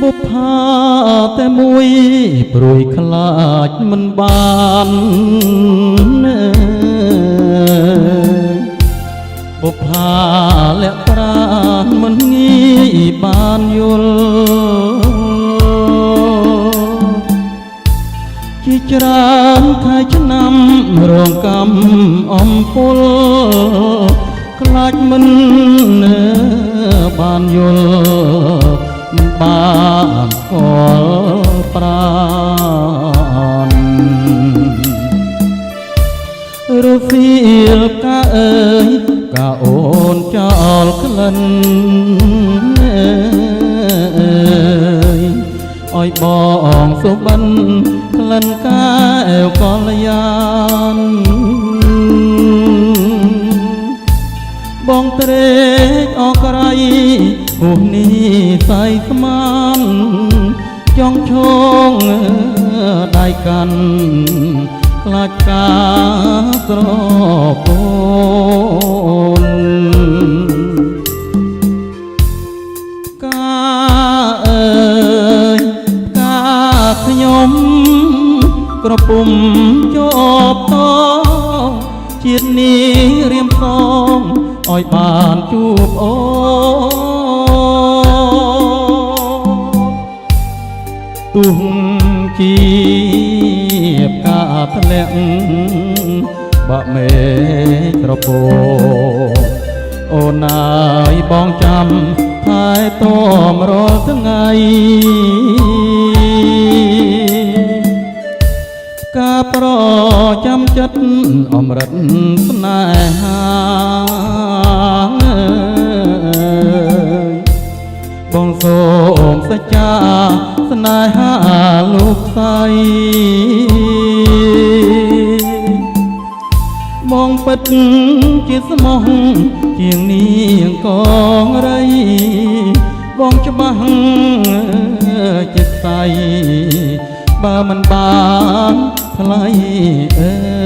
បុប្ផាតែមួយព្រួយខ្លាចមិនបានបុប្ផាលាក់ប្រាណមិនងាយបានយល់ជាច្រើនខែឆ្នាំរងកម្មអំពលខ្លាចមិនបានយល់មិនបានស្គាល់ប្រាណរសៀលកាអើយកាអូនចោលក្លិនអើយបងសុបិនក្លិនកែវកល្យានបងត្រេកអក្រៃហួសនេះសៃស្មានចង់ឈងដៃកាន់ខ្លាចការស្រពនការអើយការខ្ញុំក្រពុំជាប់តជាតិនេះរៀមសងឲ្យបានជួបអូទុំជាការធ្លាក់បាក់មេក្រពោអូនអើយបងចាំថែទាំរាល់ថ្ងៃការប្រចាំចិត្តអមរិតស្នេហាបងសូមសច្ចាស្នេហាលោកស្រីបងពិតជាស្មោះជាងនាងកងរៃបងច្បាស់ជាស្អីបើមិនបានថ្លៃអើ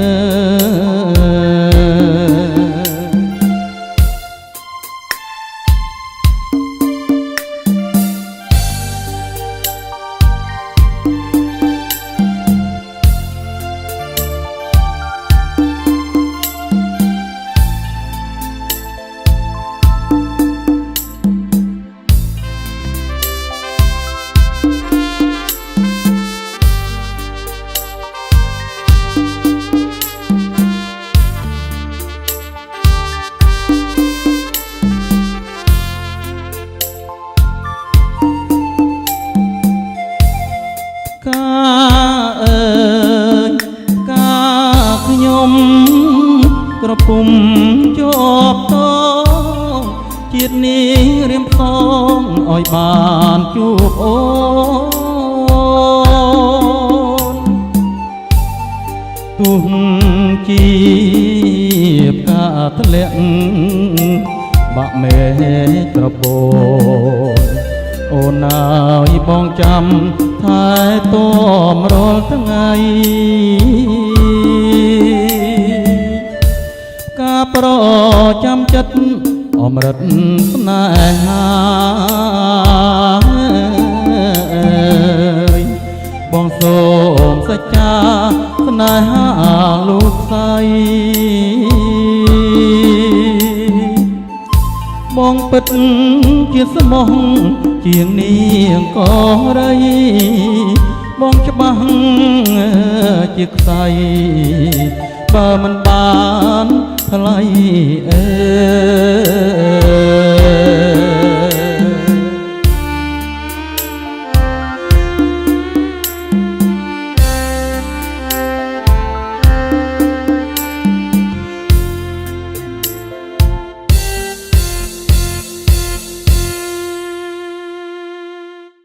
ក្រពុំជាប់តជាតិនេះរៀមសងឲ្យបានជួបអូនទុំជាការធ្លាក់បាក់មេក្រពោអូនអើយបងចាំថែទាំរាល់ថ្ងៃការប្រចាំចិត្តអមរិតស្នេហាបងសូមសច្ចាស្នេហាលោកស្រីបងពិតជាស្មោះជាងនាងកងរៃបងច្បាស់ជាខ្សែបើមិនបានថ្លៃអើ